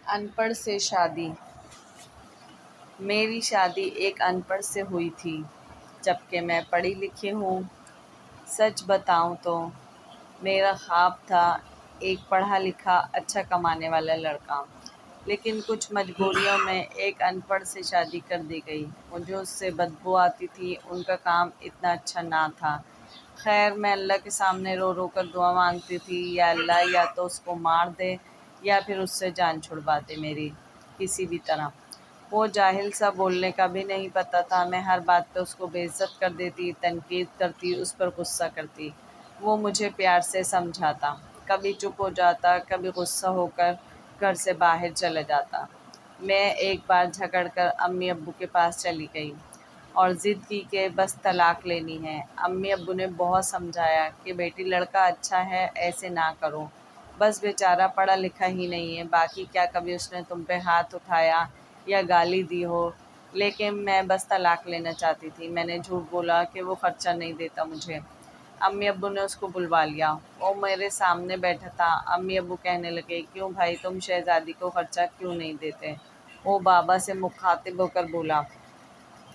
ان پڑھ سے شادی۔ میری شادی ایک ان پڑھ سے ہوئی تھی، جبکہ میں پڑھی لکھی ہوں۔ سچ بتاؤں تو میرا خواب تھا ایک پڑھا لکھا اچھا کمانے والا لڑکا، لیکن کچھ مجبوریوں میں ایک ان پڑھ سے شادی کر دی گئی۔ مجھے اس سے بدبو آتی تھی، ان کا کام اتنا اچھا نہ تھا۔ خیر، میں اللہ کے سامنے رو رو کر دعا مانگتی تھی، یا اللہ یا تو اس کو مار دے یا پھر اس سے جان چھڑوا دے میری کسی بھی طرح۔ وہ جاہل سا، بولنے کا بھی نہیں پتہ تھا۔ میں ہر بات پہ اس کو بے عزت کر دیتی، تنقید کرتی، اس پر غصہ کرتی۔ وہ مجھے پیار سے سمجھاتا، کبھی چپ ہو جاتا، کبھی غصہ ہو کر گھر سے باہر چلا جاتا۔ میں ایک بار جھگڑ کر امی ابو کے پاس چلی گئی اور ضد کی کہ بس طلاق لینی ہے۔ امی ابو نے بہت سمجھایا کہ بیٹی لڑکا اچھا ہے، ایسے نہ کرو، بس بیچارہ پڑھا لکھا ہی نہیں ہے، باقی کیا کبھی اس نے تم پہ ہاتھ اٹھایا یا گالی دی ہو؟ لیکن میں بس طلاق لینا چاہتی تھی۔ میں نے جھوٹ بولا کہ وہ خرچہ نہیں دیتا مجھے۔ امی ابو نے اس کو بلوا لیا، وہ میرے سامنے بیٹھا تھا۔ امی ابو کہنے لگے، کیوں بھائی، تم شہزادی کو خرچہ کیوں نہیں دیتے؟ وہ بابا سے مخاطب ہو کر بولا،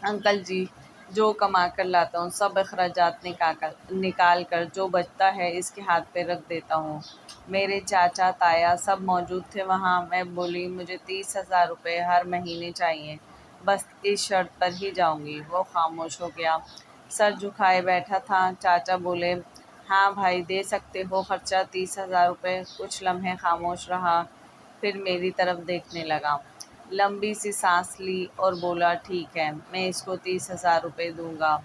انکل جی، جو کما کر لاتا ہوں سب اخراجات نکال کر جو بچتا ہے اس کے ہاتھ پہ رکھ دیتا ہوں۔ میرے چاچا تایا سب موجود تھے وہاں۔ میں بولی، مجھے 30,000 روپے ہر مہینے چاہیے، بس اس شرط پر ہی جاؤں گی۔ وہ خاموش ہو گیا، سر جھکائے بیٹھا تھا۔ چاچا بولے، ہاں بھائی، دے سکتے ہو خرچہ 30,000 روپے۔ کچھ لمحے خاموش رہا، پھر میری طرف دیکھنے لگا، لمبی سی سانس لی اور بولا، ٹھیک ہے، میں اس کو 30,000 روپے دوں گا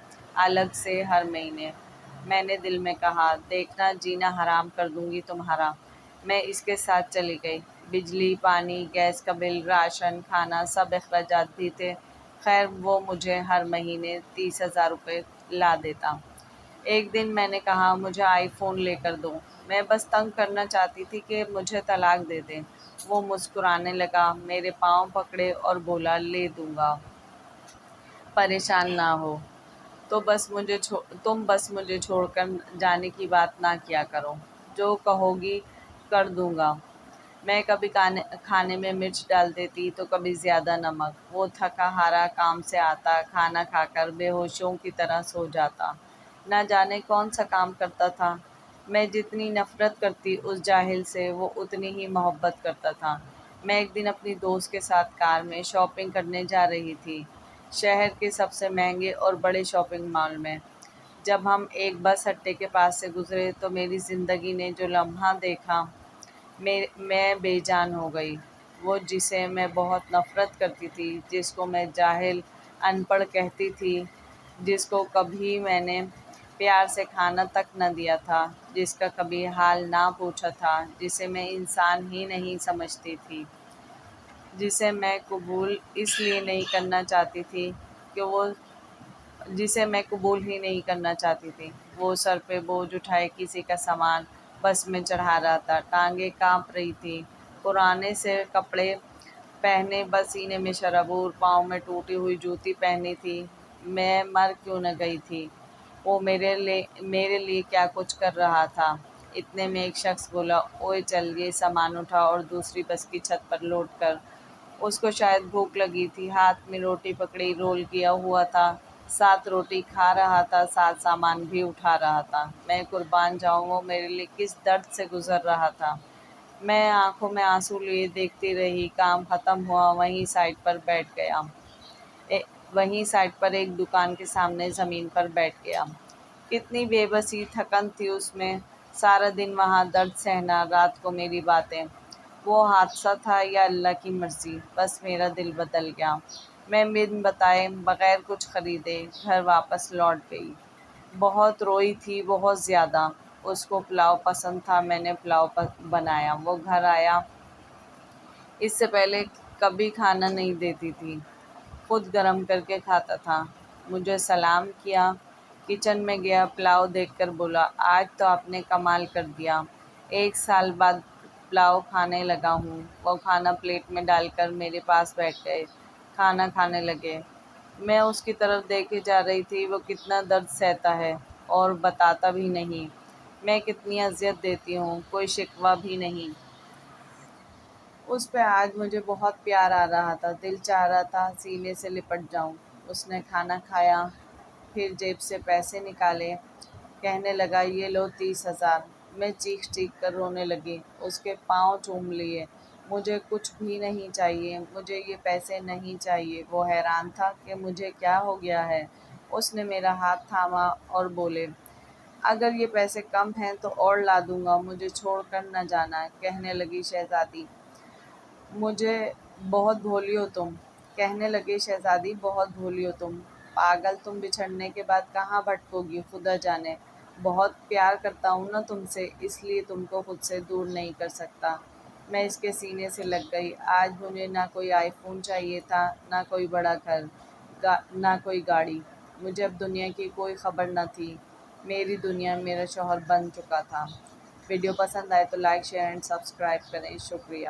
الگ سے ہر مہینے۔ میں نے دل میں کہا، دیکھنا، جینا حرام کر دوں گی تمہارا۔ میں اس کے ساتھ چلی گئی۔ بجلی، پانی، گیس کا بل، راشن، کھانا، سب اخراجات بھی تھے۔ خیر، وہ مجھے ہر مہینے 30,000 روپے لا دیتا۔ ایک دن میں نے کہا، مجھے آئی فون لے کر دو، میں بس تنگ کرنا چاہتی تھی کہ مجھے طلاق دے دیں۔ وہ مسکرانے لگا، میرے پاؤں پکڑے اور بولا، لے دوں گا، پریشان نہ ہو، تم بس مجھے چھوڑ کر جانے کی بات نہ کیا کرو، جو کہو گی کر دوں گا۔ میں کبھی کھانے میں مرچ ڈال دیتی تو کبھی زیادہ نمک۔ وہ تھکا ہارا کام سے آتا، کھانا کھا کر بے ہوشوں کی طرح سو جاتا۔ نہ جانے کون سا کام کرتا تھا۔ میں جتنی نفرت کرتی اس جاہل سے، وہ اتنی ہی محبت کرتا تھا۔ میں ایک دن اپنی دوست کے ساتھ کار میں شاپنگ کرنے جا رہی تھی، شہر کے سب سے مہنگے اور بڑے شاپنگ مال میں۔ جب ہم ایک بس اڈے کے پاس سے گزرے تو میری زندگی نے جو لمحہ دیکھا، میں بے جان ہو گئی۔ وہ جسے میں بہت نفرت کرتی تھی، جس کو میں جاہل، ان پڑھ کہتی تھی، جس کو کبھی میں نے پیار سے کھانا تک نہ دیا تھا، جس کا کبھی حال نہ پوچھا تھا، جسے میں انسان ہی نہیں سمجھتی تھی، جسے میں قبول اس لیے نہیں کرنا چاہتی تھی کہ وہ سر پہ بوجھ اٹھائے کسی کا سامان بس میں چڑھا رہا تھا۔ ٹانگیں کانپ رہی تھی، پرانے سے کپڑے پہنے بس سینے میں شرابور، پاؤں میں ٹوٹی ہوئی جوتی پہنی تھی۔ میں مر کیوں نہ گئی تھی؟ وہ میرے لیے کیا کچھ کر رہا تھا۔ اتنے میں ایک شخص بولا، اوئے چل، یہ سامان اٹھا اور دوسری بس کی چھت پر لوٹ کر۔ اس کو شاید بھوک لگی تھی، ہاتھ میں روٹی پکڑی، رول کیا ہوا تھا، ساتھ روٹی کھا رہا تھا، ساتھ سامان بھی اٹھا رہا تھا۔ میں قربان جاؤں، وہ میرے لیے کس درد سے گزر رہا تھا۔ میں آنکھوں میں آنسو لیے دیکھتی رہی۔ کام ختم ہوا، وہیں سائٹ پر ایک دکان کے سامنے زمین پر بیٹھ گیا۔ کتنی بے بسی، تھکن تھی اس میں، سارا دن وہاں درد سہنا، رات کو میری باتیں۔ وہ حادثہ تھا یا اللہ کی مرضی، بس میرا دل بدل گیا۔ میں بن بتائے، بغیر کچھ خریدے گھر واپس لوٹ گئی۔ بہت روئی تھی، بہت زیادہ۔ اس کو پلاؤ پسند تھا، میں نے پلاؤ بنایا۔ وہ گھر آیا، اس سے پہلے کبھی کھانا نہیں دیتی تھی، خود گرم کر کے کھاتا تھا۔ مجھے سلام کیا، کچن میں گیا، پلاؤ دیکھ کر بولا، آج تو آپ نے کمال کر دیا، 1 سال بعد پلاؤ کھانے لگا ہوں۔ وہ کھانا پلیٹ میں ڈال کر میرے پاس بیٹھ گئے، کھانا کھانے لگے۔ میں اس کی طرف دیکھے جا رہی تھی، وہ کتنا درد سہتا ہے اور بتاتا بھی نہیں، میں کتنی اذیت دیتی ہوں، کوئی شکوہ بھی نہیں۔ اس پہ آج مجھے بہت پیار آ رہا تھا، دل چاہ رہا تھا سینے سے لپٹ جاؤں۔ اس نے کھانا کھایا، پھر جیب سے پیسے نکالے، کہنے لگا یہ لو 30,000۔ میں چیخ چیخ کر رونے لگی، اس کے پاؤں چوم لیے۔ مجھے کچھ بھی نہیں چاہیے، مجھے یہ پیسے نہیں چاہیے۔ وہ حیران تھا کہ مجھے کیا ہو گیا ہے۔ اس نے میرا ہاتھ تھاما اور بولے، اگر یہ پیسے کم ہیں تو اور لا دوں گا، مجھے چھوڑ کر نہ جانا۔ کہنے لگی شہزادی مجھے بہت بھولی ہو تم۔ کہنے لگی شہزادی بہت بھولی ہو تم، پاگل، تم بچھڑنے کے بعد کہاں بھٹکو گی خدا جانے۔ بہت پیار کرتا ہوں نا تم سے، اس لیے تم کو خود سے دور نہیں کر سکتا۔ میں اس کے سینے سے لگ گئی۔ آج مجھے نہ کوئی آئی فون چاہیے تھا، نہ کوئی بڑا گھر، نہ کوئی گاڑی۔ مجھے اب دنیا کی کوئی خبر نہ تھی، میری دنیا میرا شوہر بن چکا تھا۔ ویڈیو پسند آئے تو لائک، شیئر اینڈ سبسکرائب کریں۔ شکریہ۔